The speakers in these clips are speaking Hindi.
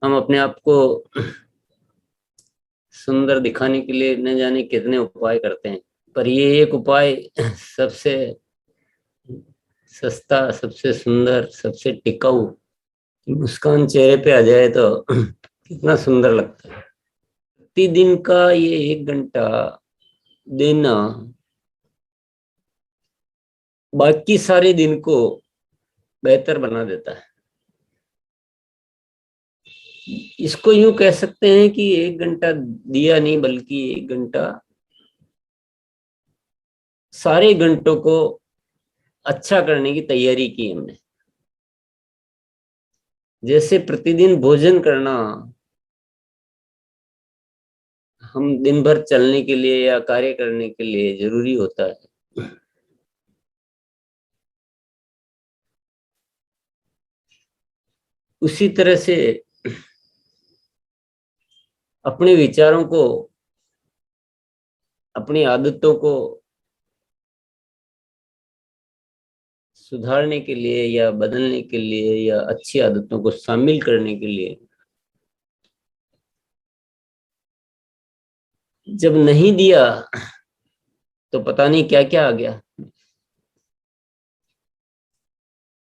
हम अपने आप को सुंदर दिखाने के लिए न जाने कितने उपाय करते हैं, पर ये एक उपाय सबसे सस्ता, सबसे सुंदर, सबसे टिकाऊ, मुस्कान चेहरे पे आ जाए तो कितना सुंदर लगता है। प्रतिदिन का ये 1 घंटा देना बाकी सारे दिन को बेहतर बना देता है। इसको यूं कह सकते हैं कि 1 घंटा दिया नहीं, बल्कि 1 घंटा सारे घंटों को अच्छा करने की तैयारी की हमने। जैसे प्रतिदिन भोजन करना हम दिन भर चलने के लिए या कार्य करने के लिए जरूरी होता है, उसी तरह से अपने विचारों को, अपनी आदतों को सुधारने के लिए या बदलने के लिए या अच्छी आदतों को शामिल करने के लिए जब नहीं दिया तो पता नहीं क्या क्या आ गया।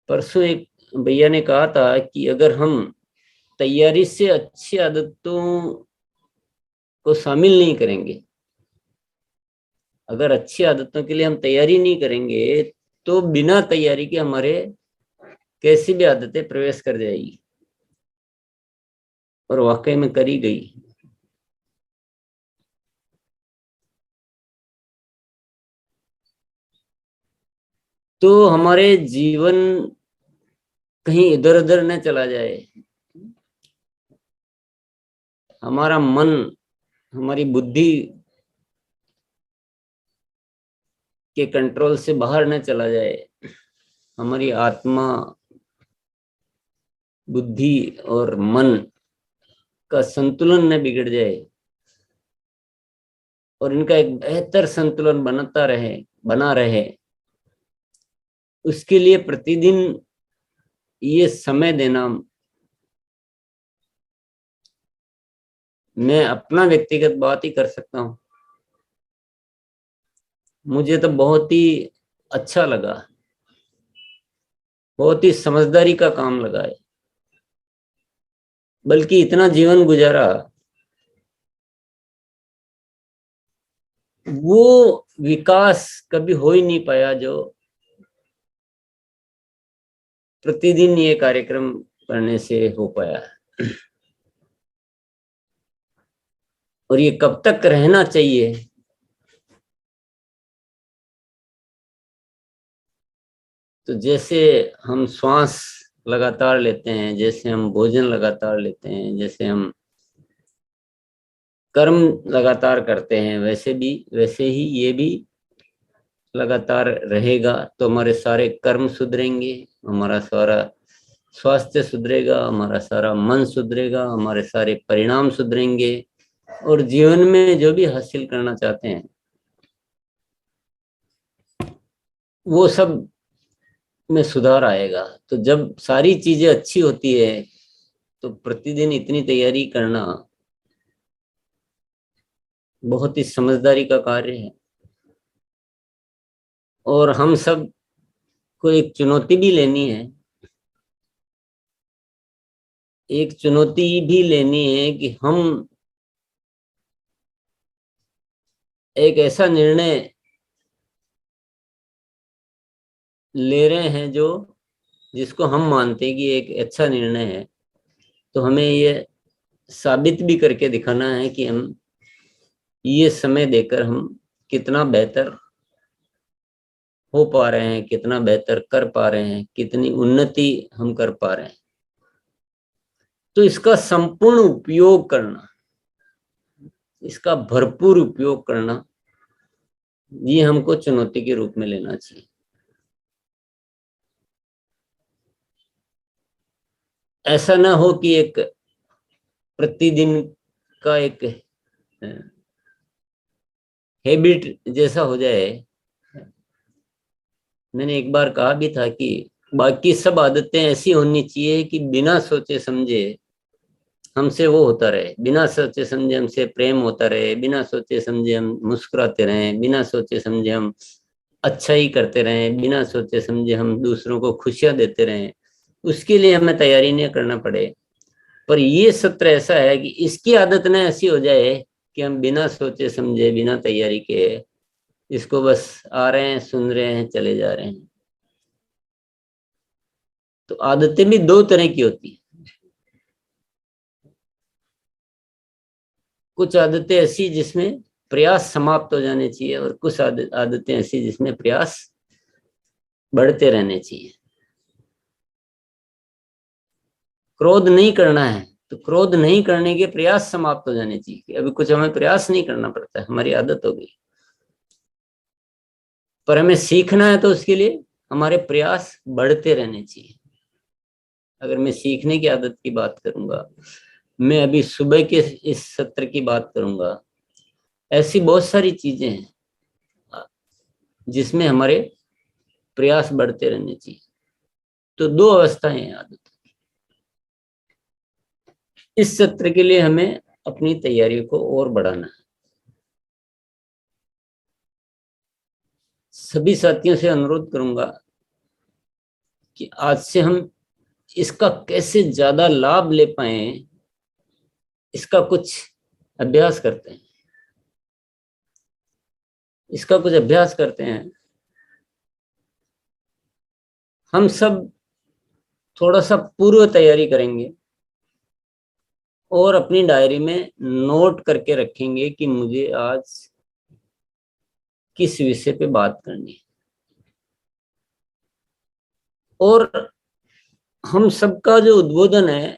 परसों एक भैया ने कहा था कि अगर हम तैयारी से अच्छी आदतों को शामिल नहीं करेंगे, अगर अच्छी आदतों के लिए हम तैयारी नहीं करेंगे, तो बिना तैयारी के हमारे कैसी भी आदतें प्रवेश कर जाएगी। और वाकई में करी गई। तो हमारे जीवन कहीं इधर उधर न चला जाए, हमारा मन, हमारी बुद्धि के कंट्रोल से बाहर न चला जाए, हमारी आत्मा, बुद्धि और मन का संतुलन न बिगड़ जाए, और इनका एक बेहतर संतुलन बना रहे, उसके लिए प्रतिदिन ये समय देना, मैं अपना व्यक्तिगत बात ही कर सकता हूँ, मुझे तो बहुत ही अच्छा लगा, बहुत ही समझदारी का काम लगा है। बल्कि इतना जीवन गुजारा, वो विकास कभी हो ही नहीं पाया जो प्रतिदिन ये कार्यक्रम करने से हो पाया है। और ये कब तक रहना चाहिए? तो जैसे हम श्वास लगातार लेते हैं, जैसे हम भोजन लगातार लेते हैं, जैसे हम कर्म लगातार करते हैं, वैसे ही ये भी लगातार रहेगा तो हमारे सारे कर्म सुधरेंगे, हमारा सारा स्वास्थ्य सुधरेगा, हमारा सारा मन सुधरेगा, हमारे सारे परिणाम सुधरेंगे, और जीवन में जो भी हासिल करना चाहते हैं वो सब में सुधार आएगा। तो जब सारी चीजें अच्छी होती है तो प्रतिदिन इतनी तैयारी करना बहुत ही समझदारी का कार्य है। और हम सब को एक चुनौती भी लेनी है, एक चुनौती भी लेनी है कि हम एक ऐसा निर्णय ले रहे हैं जो, जिसको हम मानते हैं कि एक अच्छा निर्णय है। तो हमें ये साबित भी करके दिखाना है कि हम ये समय देकर हम कितना बेहतर हो पा रहे हैं, कितना बेहतर कर पा रहे हैं, कितनी उन्नति हम कर पा रहे हैं। तो इसका संपूर्ण उपयोग करना, इसका भरपूर उपयोग करना, ये हमको चुनौती के रूप में लेना चाहिए। ऐसा ना हो कि एक प्रतिदिन का एक हैबिट जैसा हो जाए। मैंने एक बार कहा भी था कि बाकी सब आदतें ऐसी होनी चाहिए कि बिना सोचे समझे हमसे वो होता रहे, बिना सोचे समझे हमसे प्रेम होता रहे, बिना सोचे समझे हम मुस्कुराते रहें, बिना सोचे समझे हम अच्छा ही करते रहें, बिना सोचे समझे हम दूसरों को खुशियां देते रहें, उसके लिए हमें तैयारी नहीं करना पड़े। पर ये सत्र ऐसा है कि इसकी आदत न ऐसी हो जाए कि हम बिना सोचे समझे, बिना तैयारी के इसको बस आ रहे हैं, सुन रहे हैं, चले जा रहे हैं। तो आदतें भी दो तरह की होती हैं। कुछ आदतें ऐसी जिसमें प्रयास समाप्त हो जाने चाहिए, और कुछ आदतें ऐसी जिसमें प्रयास बढ़ते रहने चाहिए। क्रोध नहीं करना है तो क्रोध नहीं करने के प्रयास समाप्त हो जाने चाहिए। अभी कुछ हमें प्रयास नहीं करना पड़ता है, हमारी आदत हो गई। पर हमें सीखना है तो उसके लिए हमारे प्रयास बढ़ते रहने चाहिए। अगर मैं सीखने की आदत की बात करूंगा, मैं अभी सुबह के इस सत्र की बात करूंगा, ऐसी बहुत सारी चीजें हैं जिसमें हमारे प्रयास बढ़ते रहने चाहिए। तो दो अवस्थाएं हैं आदत। इस सत्र के लिए हमें अपनी तैयारियों को और बढ़ाना है। सभी साथियों से अनुरोध करूंगा कि आज से हम इसका कैसे ज्यादा लाभ ले पाए, इसका कुछ अभ्यास करते हैं। इसका कुछ अभ्यास करते हैं। हम सब थोड़ा सा पूर्व तैयारी करेंगे और अपनी डायरी में नोट करके रखेंगे कि मुझे आज किस विषय पे बात करनी है। और हम सबका जो उद्बोधन है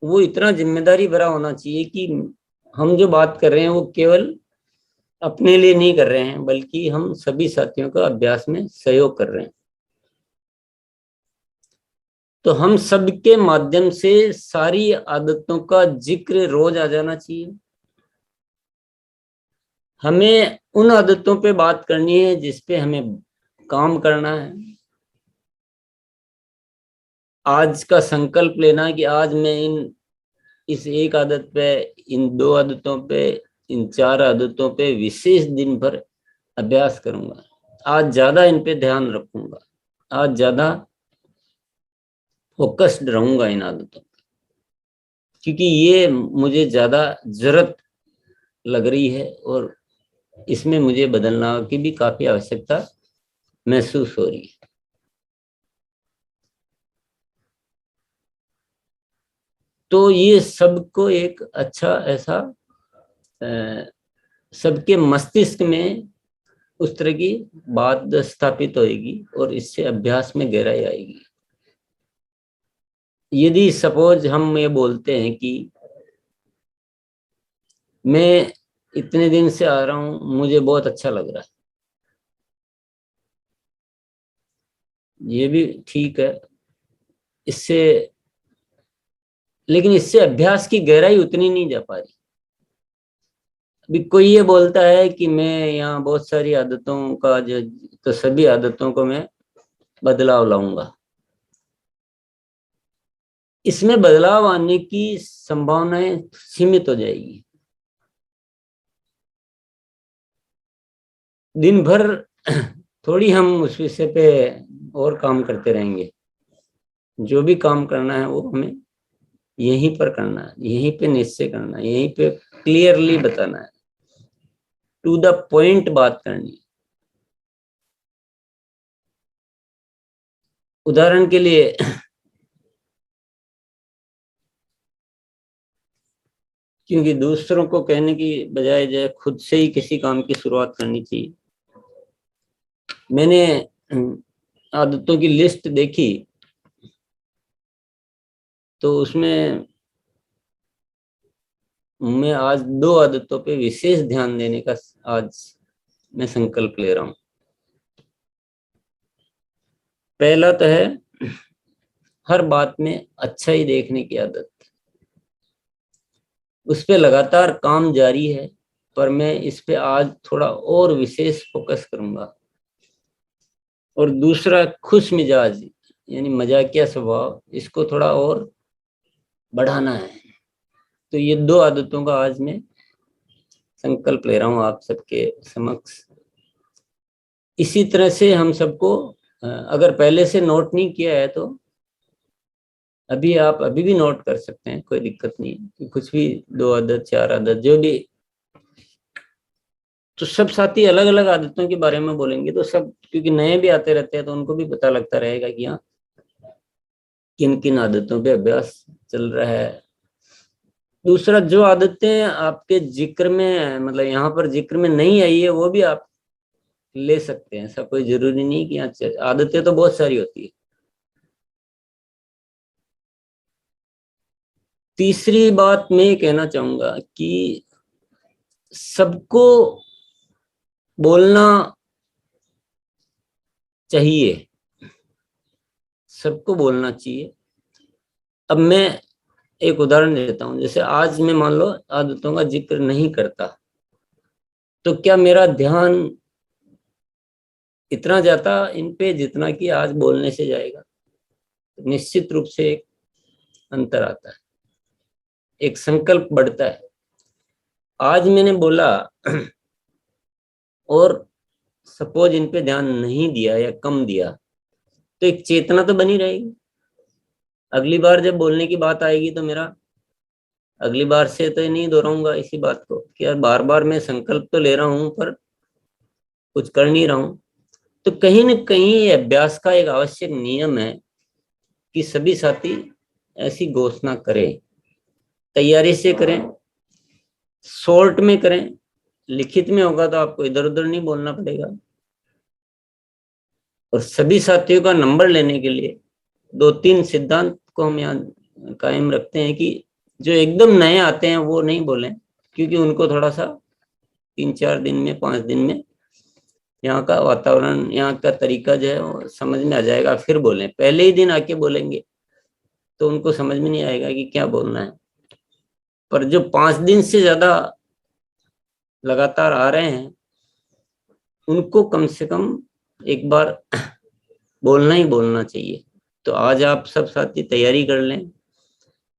वो इतना जिम्मेदारी भरा होना चाहिए कि हम जो बात कर रहे हैं वो केवल अपने लिए नहीं कर रहे हैं, बल्कि हम सभी साथियों का अभ्यास में सहयोग कर रहे हैं। तो हम सबके माध्यम से सारी आदतों का जिक्र रोज आ जाना चाहिए। हमें उन आदतों पे बात करनी है जिस पे हमें काम करना है। आज का संकल्प लेना कि आज मैं इस एक आदत पे, इन दो आदतों पे, इन चार आदतों पे विशेष दिन भर अभ्यास करूंगा। आज ज्यादा इन पे ध्यान रखूंगा, आज ज्यादा फोकस्ड रहूंगा इन आदतों पे, क्योंकि ये मुझे ज्यादा जरूरत लग रही है और इसमें मुझे बदलना की भी काफी आवश्यकता महसूस हो रही है। तो ये सबको एक अच्छा ऐसा सबके मस्तिष्क में उस तरह की बात स्थापित होएगी और इससे अभ्यास में गहराई आएगी। यदि सपोज हम ये बोलते हैं कि मैं इतने दिन से आ रहा हूं, मुझे बहुत अच्छा लग रहा है, ये भी ठीक है। इससे, लेकिन इससे अभ्यास की गहराई उतनी नहीं जा पा रही। अभी कोई ये बोलता है कि मैं यहाँ बहुत सारी आदतों का जो, तो सभी आदतों को मैं बदलाव लाऊंगा। इसमें बदलाव आने की संभावनाएं सीमित हो जाएगी। दिन भर थोड़ी हम उस विषय पे और काम करते रहेंगे। जो भी काम करना है वो हमें यहीं पर करना है, यहीं पे निश्चय करना है, यहीं पे क्लियरली बताना है, टू द पॉइंट बात करनी है। उदाहरण के लिए क्योंकि दूसरों को कहने की बजाय जो खुद से ही किसी काम की शुरुआत करनी चाहिए। मैंने आदतों की लिस्ट देखी तो उसमें मैं आज दो आदतों पे विशेष ध्यान देने का आज मैं संकल्प ले रहा हूं। पहला तो है हर बात में अच्छा ही देखने की आदत। उस पे लगातार काम जारी है, पर मैं इस पे आज थोड़ा और विशेष फोकस करूंगा। और दूसरा खुश मिजाज यानी मजाकिया स्वभाव, इसको थोड़ा और बढ़ाना है। तो ये 2 आदतों का आज मैं संकल्प ले रहा हूं आप सबके समक्ष। इसी तरह से हम सबको, अगर पहले से नोट नहीं किया है तो अभी आप अभी भी नोट कर सकते हैं, कोई दिक्कत नहीं है कि कुछ भी 2 आदत 4 आदत जो भी। तो सब साथी अलग अलग आदतों के बारे में बोलेंगे, तो सब क्योंकि नए भी आते रहते हैं तो उनको भी पता लगता रहेगा कि हाँ किन किन आदतों पे अभ्यास चल रहा है। दूसरा, जो आदतें आपके जिक्र में, मतलब यहाँ पर जिक्र में नहीं आई है, वो भी आप ले सकते हैं। ऐसा कोई जरूरी नहीं कि यहाँ आदतें तो बहुत सारी होती है। तीसरी बात मैं ये कहना चाहूंगा कि सबको बोलना चाहिए, सबको बोलना चाहिए। अब मैं एक उदाहरण देता हूँ, जैसे आज मैं मान लो आदतों का जिक्र नहीं करता, तो क्या मेरा ध्यान इतना जाता इन पे जितना कि आज बोलने से जाएगा? तो निश्चित रूप से एक अंतर आता है, एक संकल्प बढ़ता है। आज मैंने बोला और सपोज इन पे ध्यान नहीं दिया या कम दिया, तो एक चेतना तो बनी रहेगी। अगली बार जब बोलने की बात आएगी तो मेरा अगली बार से तो नहीं दोहराऊंगा इसी बात को कि यार बार बार मैं संकल्प तो ले रहा हूं पर कुछ कर नहीं रहा हूं। तो कहीं न कहीं ये अभ्यास का एक आवश्यक नियम है कि सभी साथी ऐसी घोषणा करें, तैयारी से करें, शॉर्ट में करें। लिखित में होगा तो आपको इधर उधर नहीं बोलना पड़ेगा। और सभी साथियों का नंबर लेने के लिए 2-3 सिद्धांत को हम यहाँ कायम रखते हैं कि जो एकदम नए आते हैं वो नहीं बोलें, क्योंकि उनको थोड़ा सा 3-4 दिन में 5 दिन में यहाँ का वातावरण, यहाँ का तरीका जो है वो समझ में आ जाएगा, फिर बोलें। पहले ही दिन आके बोलेंगे तो उनको समझ में नहीं आएगा कि क्या बोलना है। पर जो 5 दिन से ज्यादा लगातार आ रहे हैं उनको कम से कम एक बार बोलना ही बोलना चाहिए। तो आज आप सब साथी तैयारी कर लें,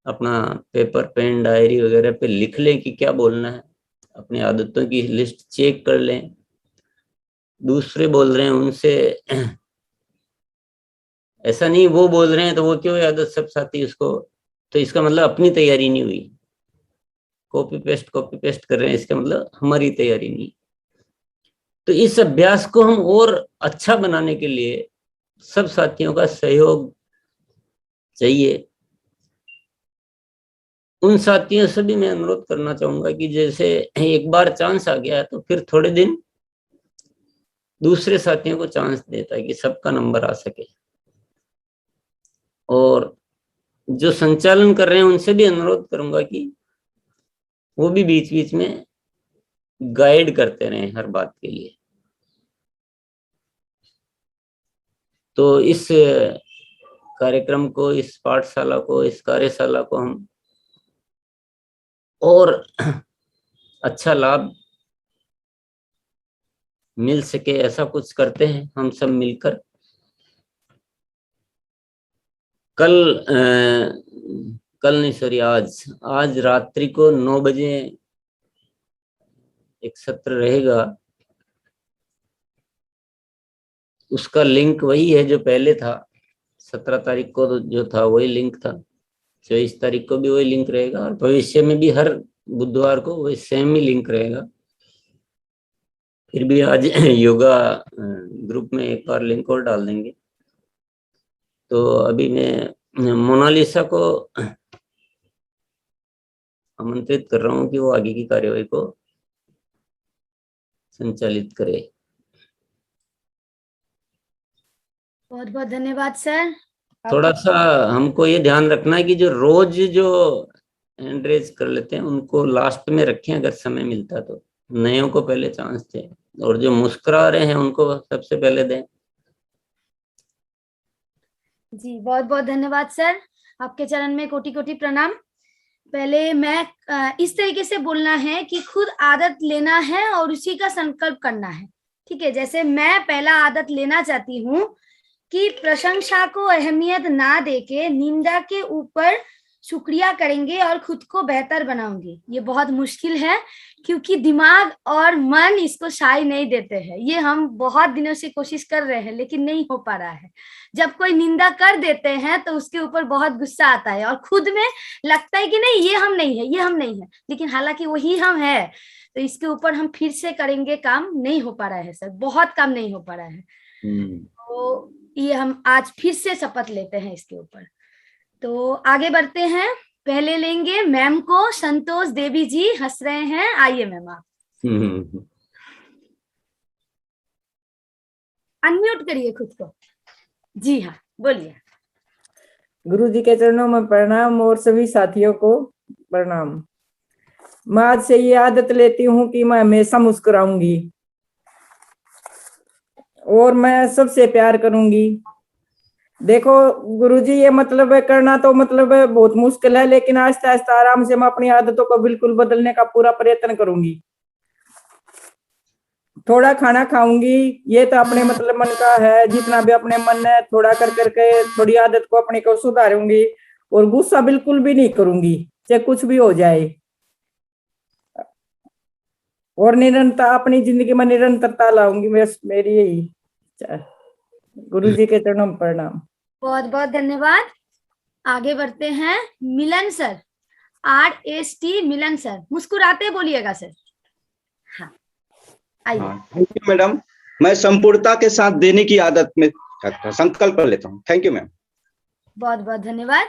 अपना पेपर पेन डायरी वगैरह पे लिख लें कि क्या बोलना है, अपनी आदतों की लिस्ट चेक कर लें। दूसरे बोल रहे हैं उनसे ऐसा नहीं वो बोल रहे हैं तो वो क्यों आदत सब साथी उसको, तो इसका मतलब अपनी तैयारी नहीं हुई। कॉपी पेस्ट कर रहे हैं, इसका मतलब हमारी तैयारी नहीं। तो इस अभ्यास को हम और अच्छा बनाने के लिए सब साथियों का सहयोग चाहिए। उन साथियों से भी मैं अनुरोध करना चाहूंगा कि जैसे एक बार चांस आ गया है तो फिर थोड़े दिन दूसरे साथियों को चांस देता है कि सबका नंबर आ सके। और जो संचालन कर रहे हैं उनसे भी अनुरोध करूंगा कि वो भी बीच बीच में गाइड करते रहें हर बात के लिए। तो इस कार्यक्रम को, इस पाठशाला को, इस कार्यशाला को हम और अच्छा लाभ मिल सके ऐसा कुछ करते हैं हम सब मिलकर। कल नहीं, सॉरी, आज रात्रि को 9 बजे एक सत्र रहेगा। उसका लिंक वही है जो पहले था। 17 तारीख को तो जो था वही लिंक था, 24 तारीख को भी वही लिंक रहेगा, और भविष्य में भी हर बुधवार को वही सेम ही लिंक रहेगा। फिर भी आज योगा ग्रुप में एक बार लिंक और डाल देंगे। तो अभी मैं मोनालिसा को आमंत्रित कर रहा हूँ कि वो आगे की कार्यवाही को संचालित करे। बहुत बहुत धन्यवाद सर। थोड़ा सा हमको ये ध्यान रखना है कि जो रोज जो हैंड रेज कर लेते हैं उनको लास्ट में रखें अगर समय मिलता तो, नयों को पहले चांस दें, और जो मुस्कुरा रहे हैं उनको सबसे पहले दें। जी बहुत बहुत धन्यवाद सर, आपके चरण में कोटि कोटि प्रणाम। पहले मैं इस तरीके से बोलना है कि खुद आदत लेना है और उसी का संकल्प करना है। ठीक है, जैसे मैं पहला आदत लेना चाहती हूँ कि प्रशंसा को अहमियत ना देके निंदा के ऊपर शुक्रिया करेंगे और खुद को बेहतर बनाओगे। ये बहुत मुश्किल है क्योंकि दिमाग और मन इसको साय नहीं देते हैं। ये हम बहुत दिनों से कोशिश कर रहे हैं लेकिन नहीं हो पा रहा है। जब कोई निंदा कर देते हैं तो उसके ऊपर बहुत गुस्सा आता है और खुद में लगता है कि नहीं ये हम नहीं है, ये हम नहीं है, लेकिन हालांकि वही हम है। तो इसके ऊपर हम फिर से करेंगे, काम नहीं हो पा रहा है सर, बहुत काम नहीं हो पा रहा है। तो ये हम आज फिर से शपथ लेते हैं इसके ऊपर। तो आगे बढ़ते हैं, पहले लेंगे मैम को। संतोष देवी जी हंस रहे हैं, आइए मैम आप अनम्यूट करिए खुद को। जी हाँ, बोलिए। गुरु जी के चरणों में प्रणाम और सभी साथियों को प्रणाम। मैं आज से ये आदत लेती हूँ कि मैं हमेशा मुस्कुराऊंगी और मैं सबसे प्यार करूंगी। देखो गुरुजी, ये मतलब करना तो मतलब बहुत मुश्किल है, लेकिन आहिस्ता आहिस्ता आराम से मैं अपनी आदतों को बिल्कुल बदलने का पूरा प्रयत्न करूंगी। थोड़ा खाना खाऊंगी, ये तो अपने मतलब मन का है, जितना भी अपने मन है थोड़ा कर करके थोड़ी आदत को अपने को सुधारूंगी। और गुस्सा बिल्कुल भी नहीं करूंगी, चाहे कुछ भी हो जाए। और निरंतर अपनी जिंदगी में निरंतरता लाऊंगी, मेरी यही। गुरु जी के चरणों में प्रणाम। बहुत बहुत धन्यवाद। आगे बढ़ते हैं, मिलन सर, RST मिलन सर, मुस्कुराते बोलिएगा सर। हाँ आइए। Thank you madam. मैं संपूर्णता के साथ देने की आदत में संकल्प लेता हूँ। Thank you ma'am. बहुत बहुत धन्यवाद।